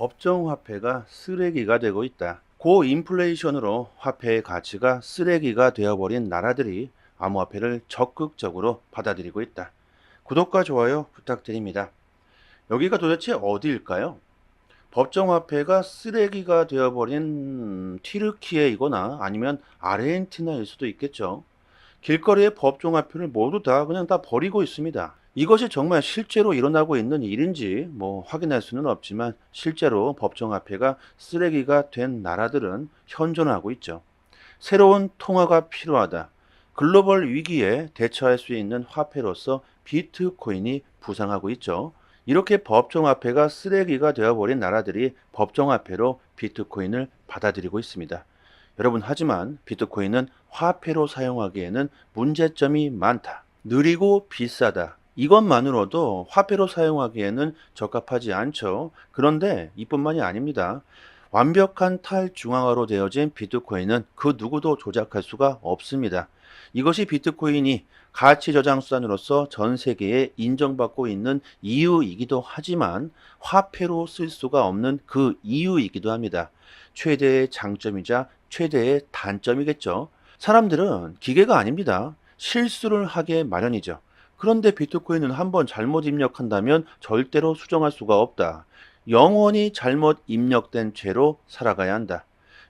법정화폐가 쓰레기가 되고 있다. 고인플레이션으로 화폐의 가치가 쓰레기가 되어버린 나라들이 암호화폐를 적극적으로 받아들이고 있다. 구독과 좋아요 부탁드립니다. 여기가 도대체 어디일까요? 법정화폐가 쓰레기가 되어버린 튀르키예이거나 아니면 아르헨티나일 수도 있겠죠. 길거리의 법정화폐를 모두 다 그냥 다 버리고 있습니다. 이것이 정말 실제로 일어나고 있는 일인지 확인할 수는 없지만 실제로 법정화폐가 쓰레기가 된 나라들은 현존하고 있죠. 새로운 통화가 필요하다. 글로벌 위기에 대처할 수 있는 화폐로서 비트코인이 부상하고 있죠. 이렇게 법정화폐가 쓰레기가 되어버린 나라들이 법정화폐로 비트코인을 받아들이고 있습니다. 여러분, 하지만 비트코인은 화폐로 사용하기에는 문제점이 많다. 느리고 비싸다. 이것만으로도 화폐로 사용하기에는 적합하지 않죠. 그런데 이뿐만이 아닙니다. 완벽한 탈중앙화로 되어진 비트코인은 그 누구도 조작할 수가 없습니다. 이것이 비트코인이 가치 저장 수단으로서 전 세계에 인정받고 있는 이유이기도 하지만 화폐로 쓸 수가 없는 그 이유이기도 합니다. 최대의 장점이자 최대의 단점이겠죠. 사람들은 기계가 아닙니다. 실수를 하게 마련이죠. 그런데 비트코인은 한번 잘못 입력한다면 절대로 수정할 수가 없다. 영원히 잘못 입력된 채로 살아가야 한다.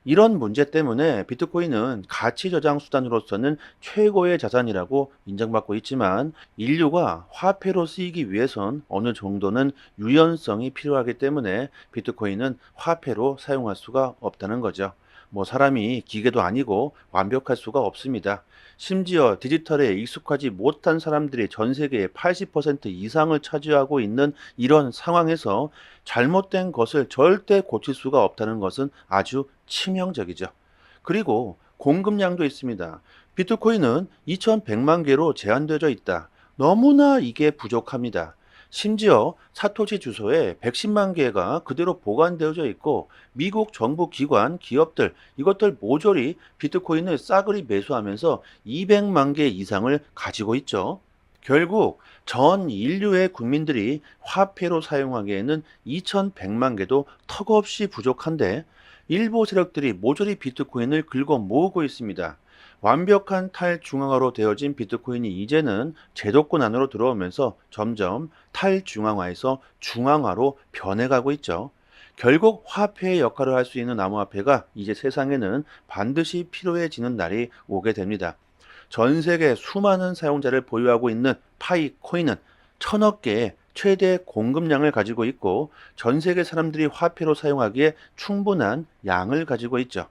이런 문제 때문에 비트코인은 가치 저장 수단으로서는 최고의 자산이라고 인정받고 있지만 인류가 화폐로 쓰이기 위해선 어느 정도는 유연성이 필요하기 때문에 비트코인은 화폐로 사용할 수가 없다는 거죠. 사람이 기계도 아니고 완벽할 수가 없습니다. 심지어 디지털에 익숙하지 못한 사람들이 전 세계의 80% 이상을 차지하고 있는 이런 상황에서 잘못된 것을 절대 고칠 수가 없다는 것은 아주 치명적이죠. 그리고 공급량도 있습니다. 비트코인은 2100만 개로 제한되어 있다. 너무나 이게 부족합니다. 심지어 사토시 주소에 110만 개가 그대로 보관되어져 있고 미국 정부 기관, 기업들 이것들 모조리 비트코인을 싸그리 매수하면서 200만 개 이상을 가지고 있죠. 결국 전 인류의 국민들이 화폐로 사용하기에는 2100만 개도 턱없이 부족한데 일부 세력들이 모조리 비트코인을 긁어 모으고 있습니다. 완벽한 탈중앙화로 되어진 비트코인이 이제는 제도권 안으로 들어오면서 점점 탈중앙화에서 중앙화로 변해가고 있죠. 결국 화폐의 역할을 할 수 있는 암호화폐가 이제 세상에는 반드시 필요해지는 날이 오게 됩니다. 전 세계 수많은 사용자를 보유하고 있는 파이코인은 1000억 개의 최대 공급량을 가지고 있고 전 세계 사람들이 화폐로 사용하기에 충분한 양을 가지고 있죠.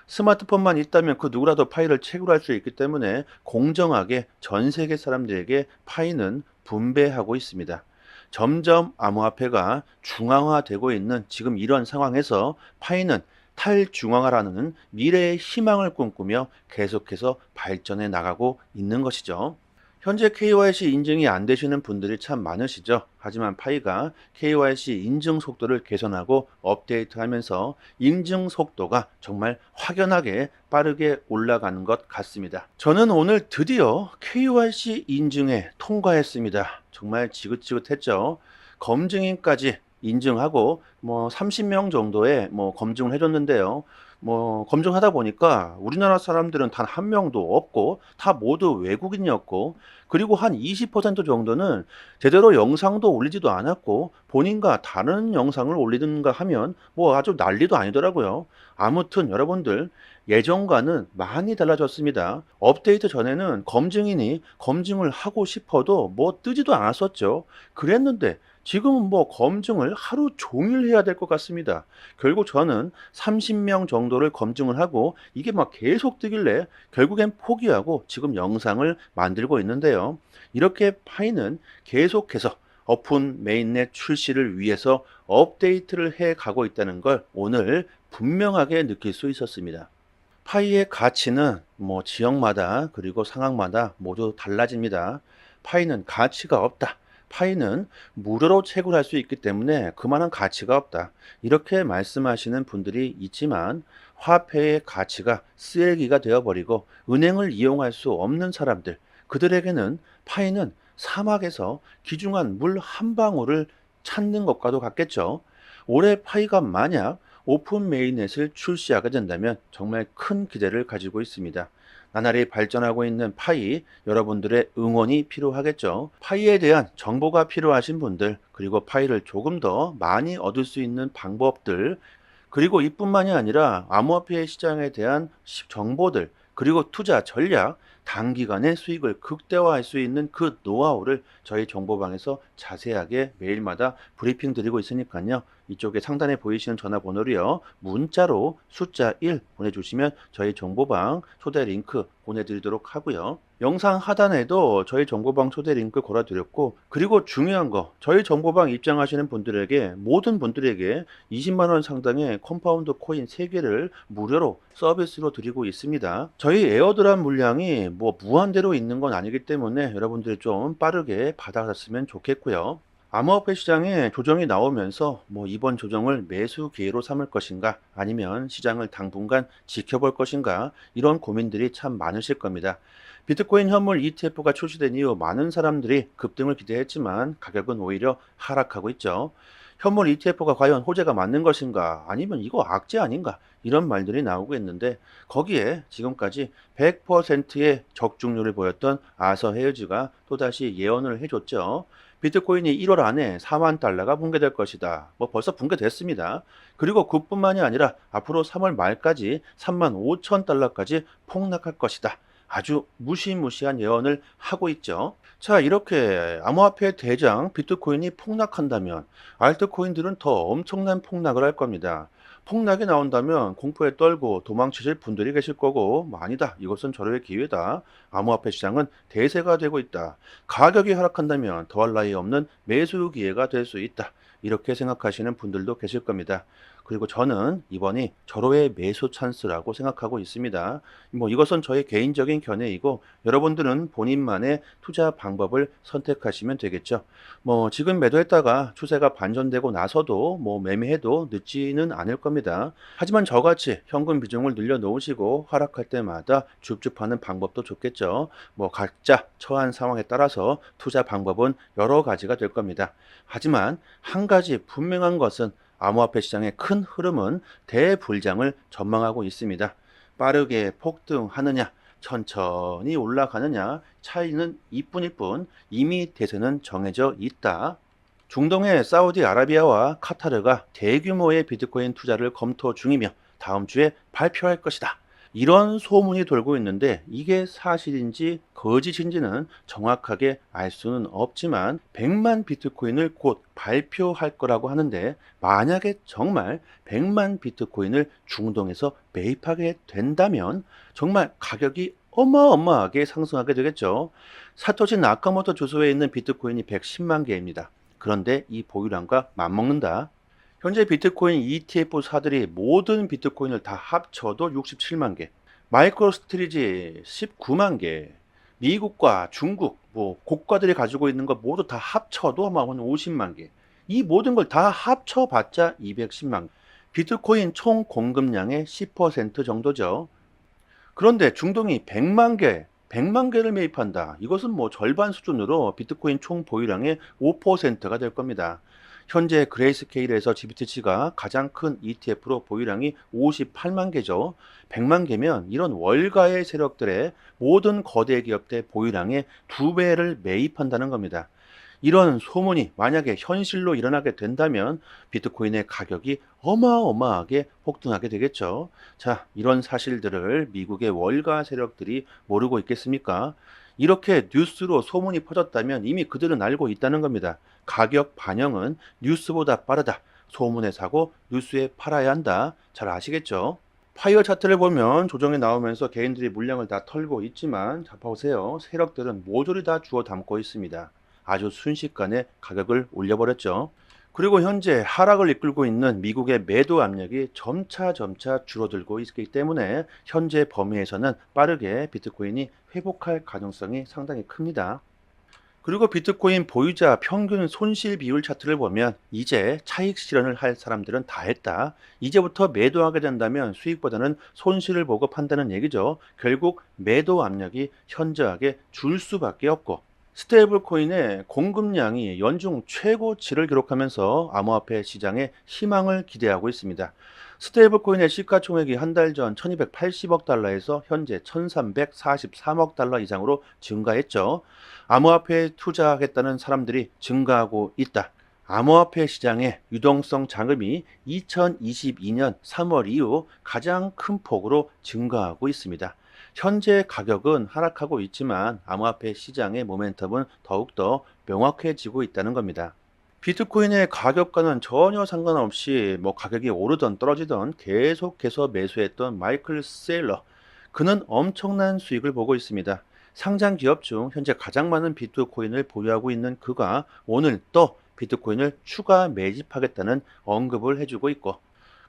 스마트폰만 있다면 그 누구라도 파이를 채굴할 수 있기 때문에 공정하게 전 세계 사람들에게 파이는 분배하고 있습니다. 점점 암호화폐가 중앙화되고 있는 지금 이런 상황에서 파이는 탈중앙화라는 미래의 희망을 꿈꾸며 계속해서 발전해 나가고 있는 것이죠. 현재 KYC 인증이 안 되시는 분들이 참 많으시죠. 하지만 파이가 KYC 인증 속도를 개선하고 업데이트하면서 인증 속도가 정말 확연하게 빠르게 올라가는 것 같습니다. 저는 오늘 드디어 KYC 인증에 통과했습니다. 정말 지긋지긋했죠. 검증인까지 인증하고 30명 정도의 검증을 해줬는데요. 검증하다 보니까 우리나라 사람들은 단 한 명도 없고 다 모두 외국인이었고 그리고 한 20% 정도는 제대로 영상도 올리지도 않았고 본인과 다른 영상을 올리든가 하면 아주 난리도 아니더라고요. 아무튼 여러분들 예전과는 많이 달라졌습니다. 업데이트 전에는 검증인이 검증을 하고 싶어도 뜨지도 않았었죠. 그랬는데 지금은 검증을 하루 종일 해야 될 것 같습니다. 결국 저는 30명 정도를 검증을 하고 이게 계속 뜨길래 결국엔 포기하고 지금 영상을 만들고 있는데요. 이렇게 파이는 계속해서 오픈 메인넷 출시를 위해서 업데이트를 해 가고 있다는 걸 오늘 분명하게 느낄 수 있었습니다. 파이의 가치는 지역마다 그리고 상황마다 모두 달라집니다. 파이는 가치가 없다. 파이는 무료로 채굴할 수 있기 때문에 그만한 가치가 없다. 이렇게 말씀하시는 분들이 있지만 화폐의 가치가 쓰레기가 되어버리고 은행을 이용할 수 없는 사람들, 그들에게는 파이는 사막에서 귀중한 물 한 방울을 찾는 것과도 같겠죠. 올해 파이가 만약 오픈 메인넷을 출시하게 된다면 정말 큰 기대를 가지고 있습니다. 나날이 발전하고 있는 파이, 여러분들의 응원이 필요하겠죠. 파이에 대한 정보가 필요하신 분들, 그리고 파이를 조금 더 많이 얻을 수 있는 방법들, 그리고 이뿐만이 아니라 암호화폐 시장에 대한 정보들, 그리고 투자 전략, 단기간에 수익을 극대화할 수 있는 그 노하우를 저희 정보방에서 자세하게 매일마다 브리핑 드리고 있으니까요. 이쪽에 상단에 보이시는 전화번호로요. 문자로 숫자 1 보내주시면 저희 정보방 초대 링크 보내드리도록 하고요. 영상 하단에도 저희 정보방 초대 링크 걸어드렸고, 그리고 중요한 거, 저희 정보방 입장하시는 분들에게, 모든 분들에게 20만 원 상당의 컴파운드 코인 3개를 무료로 서비스로 드리고 있습니다. 저희 에어드랍 물량이 뭐 무한대로 있는 건 아니기 때문에 여러분들이 좀 빠르게 받아갔으면 좋겠고요. 암호화폐 시장에 조정이 나오면서 뭐 이번 조정을 매수 기회로 삼을 것인가, 아니면 시장을 당분간 지켜볼 것인가, 이런 고민들이 참 많으실 겁니다. 비트코인 현물 ETF가 출시된 이후 많은 사람들이 급등을 기대했지만 가격은 오히려 하락하고 있죠. 현물 ETF가 과연 호재가 맞는 것인가, 아니면 이거 악재 아닌가, 이런 말들이 나오고 있는데, 거기에 지금까지 100%의 적중률을 보였던 아서 헤이즈가 또다시 예언을 해줬죠. 비트코인이 1월 안에 4만 달러가 붕괴될 것이다. 뭐 벌써 붕괴됐습니다. 그리고 그뿐만이 아니라 앞으로 3월 말까지 3만 5천 달러까지 폭락할 것이다. 아주 무시무시한 예언을 하고 있죠. 자, 이렇게 암호화폐 대장 비트코인이 폭락한다면 알트코인들은 더 엄청난 폭락을 할 겁니다. 폭락이 나온다면 공포에 떨고 도망치실 분들이 계실 거고, 뭐 아니다, 이것은 절호의 기회다, 암호화폐 시장은 대세가 되고 있다, 가격이 하락한다면 더할 나위 없는 매수 기회가 될 수 있다, 이렇게 생각하시는 분들도 계실 겁니다. 그리고 저는 이번이 절호의 매수 찬스라고 생각하고 있습니다. 뭐 이것은 저의 개인적인 견해이고, 여러분들은 본인만의 투자 방법을 선택하시면 되겠죠. 뭐 지금 매도했다가 추세가 반전되고 나서도 뭐 매매해도 늦지는 않을 겁니다. 하지만 저같이 현금 비중을 늘려 놓으시고 하락할 때마다 줍줍하는 방법도 좋겠죠. 뭐 각자 처한 상황에 따라서 투자 방법은 여러 가지가 될 겁니다. 하지만 한 가지 분명한 것은, 암호화폐 시장의 큰 흐름은 대불장을 전망하고 있습니다. 빠르게 폭등하느냐, 천천히 올라가느냐, 차이는 이뿐일 뿐 이미 대세는 정해져 있다. 중동의 사우디아라비아와 카타르가 대규모의 비트코인 투자를 검토 중이며 다음 주에 발표할 것이다, 이런 소문이 돌고 있는데, 이게 사실인지 거짓인지는 정확하게 알 수는 없지만 100만 비트코인을 곧 발표할 거라고 하는데, 만약에 정말 100만 비트코인을 중동에서 매입하게 된다면 정말 가격이 어마어마하게 상승하게 되겠죠. 사토시 나카모토 주소에 있는 비트코인이 110만 개입니다. 그런데 이 보유량과 맞먹는다. 현재 비트코인 ETF사들이 모든 비트코인을 다 합쳐도 67만 개, 마이크로 스트리지 19만 개, 미국과 중국, 뭐 국가들이 가지고 있는 것 모두 다 합쳐도 아마 한 50만 개, 이 모든 걸 다 합쳐봤자 210만 개, 비트코인 총 공급량의 10% 정도죠. 그런데 중동이 100만 개를 매입한다. 이것은 뭐 절반 수준으로 비트코인 총 보유량의 5%가 될 겁니다. 현재 그레이스케일에서 GBTC가 가장 큰 ETF로 보유량이 58만 개죠. 100만 개면 이런 월가의 세력들의 모든 거대 기업들 보유량의 2배를 매입한다는 겁니다. 이런 소문이 만약에 현실로 일어나게 된다면 비트코인의 가격이 어마어마하게 폭등하게 되겠죠. 자, 이런 사실들을 미국의 월가 세력들이 모르고 있겠습니까? 이렇게 뉴스로 소문이 퍼졌다면 이미 그들은 알고 있다는 겁니다. 가격 반영은 뉴스보다 빠르다. 소문에 사고 뉴스에 팔아야 한다. 잘 아시겠죠? 파이어 차트를 보면 조정이 나오면서 개인들이 물량을 다 털고 있지만, 자 보세요. 세력들은 모조리 다 주워 담고 있습니다. 아주 순식간에 가격을 올려버렸죠. 그리고 현재 하락을 이끌고 있는 미국의 매도 압력이 점차 줄어들고 있기 때문에 현재 범위에서는 빠르게 비트코인이 회복할 가능성이 상당히 큽니다. 그리고 비트코인 보유자 평균 손실 비율 차트를 보면 이제 차익 실현을 할 사람들은 다 했다, 이제부터 매도하게 된다면 수익보다는 손실을 보고 판다는 얘기죠. 결국 매도 압력이 현저하게 줄 수밖에 없고, 스테이블 코인의 공급량이 연중 최고치를 기록하면서 암호화폐 시장에 희망을 기대하고 있습니다. 스테이블 코인의 시가총액이 한 달 전 1280억 달러에서 현재 1343억 달러 이상으로 증가했죠. 암호화폐에 투자하겠다는 사람들이 증가하고 있다. 암호화폐 시장의 유동성 자금이 2022년 3월 이후 가장 큰 폭으로 증가하고 있습니다. 현재 가격은 하락하고 있지만 암호화폐 시장의 모멘텀은 더욱더 명확해지고 있다는 겁니다. 비트코인의 가격과는 전혀 상관없이 가격이 오르던 떨어지던 계속해서 매수했던 마이클 세일러, 그는 엄청난 수익을 보고 있습니다. 상장 기업 중 현재 가장 많은 비트코인을 보유하고 있는 그가 오늘 또 비트코인을 추가 매집하겠다는 언급을 해주고 있고,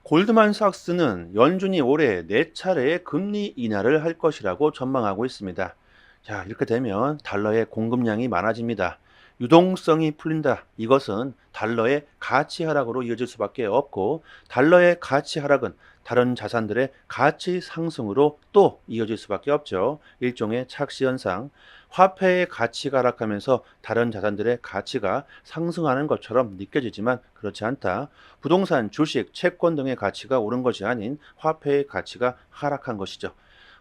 골드만삭스는 연준이 올해 4차례의 금리 인하를 할 것이라고 전망하고 있습니다. 자, 이렇게 되면 달러의 공급량이 많아집니다. 유동성이 풀린다. 이것은 달러의 가치 하락으로 이어질 수밖에 없고, 달러의 가치 하락은 다른 자산들의 가치 상승으로 또 이어질 수밖에 없죠. 일종의 착시 현상. 화폐의 가치가 하락하면서 다른 자산들의 가치가 상승하는 것처럼 느껴지지만 그렇지 않다. 부동산, 주식, 채권 등의 가치가 오른 것이 아닌 화폐의 가치가 하락한 것이죠.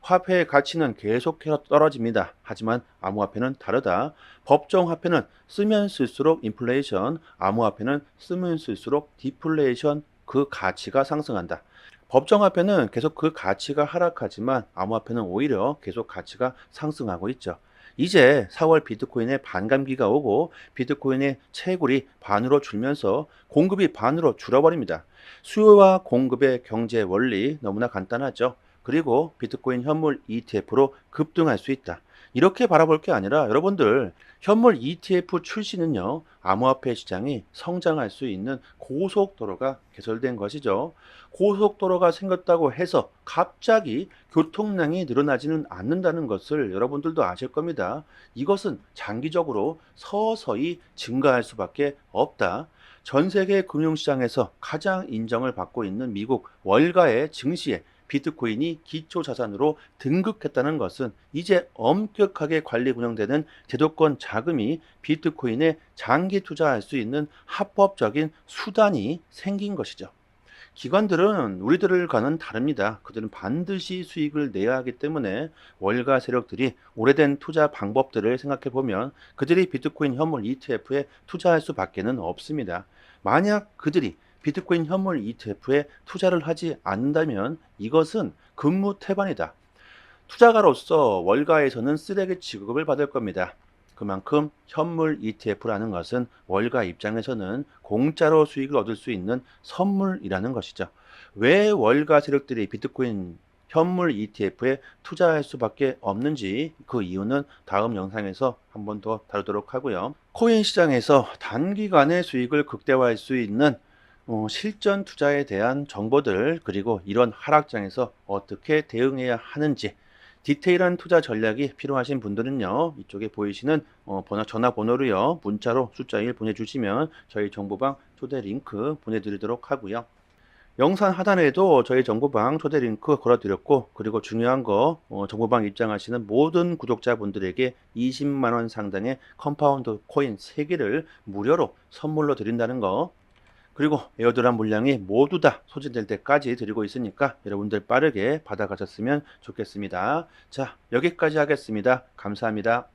화폐의 가치는 계속해서 떨어집니다. 하지만 암호화폐는 다르다. 법정 화폐는 쓰면 쓸수록 인플레이션, 암호화폐는 쓰면 쓸수록 디플레이션, 그 가치가 상승한다. 법정 화폐는 계속 그 가치가 하락하지만 암호화폐는 오히려 계속 가치가 상승하고 있죠. 이제 4월 비트코인의 반감기가 오고 비트코인의 채굴이 반으로 줄면서 공급이 반으로 줄어버립니다. 수요와 공급의 경제 원리 너무나 간단하죠. 그리고 비트코인 현물 ETF로 급등할 수 있다. 이렇게 바라볼 게 아니라 여러분들, 현물 ETF 출시는요, 암호화폐 시장이 성장할 수 있는 고속도로가 개설된 것이죠. 고속도로가 생겼다고 해서 갑자기 교통량이 늘어나지는 않는다는 것을 여러분들도 아실 겁니다. 이것은 장기적으로 서서히 증가할 수밖에 없다. 전 세계 금융시장에서 가장 인정을 받고 있는 미국 월가의 증시에 비트코인이 기초 자산으로 등극했다는 것은 이제 엄격하게 관리 운영되는 제도권 자금이 비트코인에 장기 투자할 수 있는 합법적인 수단이 생긴 것이죠. 기관들은 우리들과는 다릅니다. 그들은 반드시 수익을 내야 하기 때문에 월가 세력들이 오래된 투자 방법들을 생각해 보면 그들이 비트코인 현물 ETF에 투자할 수밖에는 없습니다. 만약 그들이 비트코인 현물 ETF에 투자를 하지 않는다면 이것은 근무태반이다. 투자가로서 월가에서는 쓰레기 취급을 받을 겁니다. 그만큼 현물 ETF라는 것은 월가 입장에서는 공짜로 수익을 얻을 수 있는 선물이라는 것이죠. 왜 월가 세력들이 비트코인 현물 ETF에 투자할 수밖에 없는지, 그 이유는 다음 영상에서 한 번 더 다루도록 하고요. 코인 시장에서 단기간에 수익을 극대화할 수 있는 실전 투자에 대한 정보들, 그리고 이런 하락장에서 어떻게 대응해야 하는지, 디테일한 투자 전략이 필요하신 분들은요, 이쪽에 보이시는 전화번호로요, 문자로 숫자 1 보내주시면 저희 정보방 초대 링크 보내드리도록 하고요. 영상 하단에도 저희 정보방 초대 링크 걸어드렸고, 그리고 중요한 거, 정보방 입장하시는 모든 구독자분들에게 20만 원 상당의 컴파운드 코인 3개를 무료로 선물로 드린다는 거, 그리고 에어드랍 물량이 모두 다 소진될 때까지 드리고 있으니까 여러분들 빠르게 받아가셨으면 좋겠습니다. 자, 여기까지 하겠습니다. 감사합니다.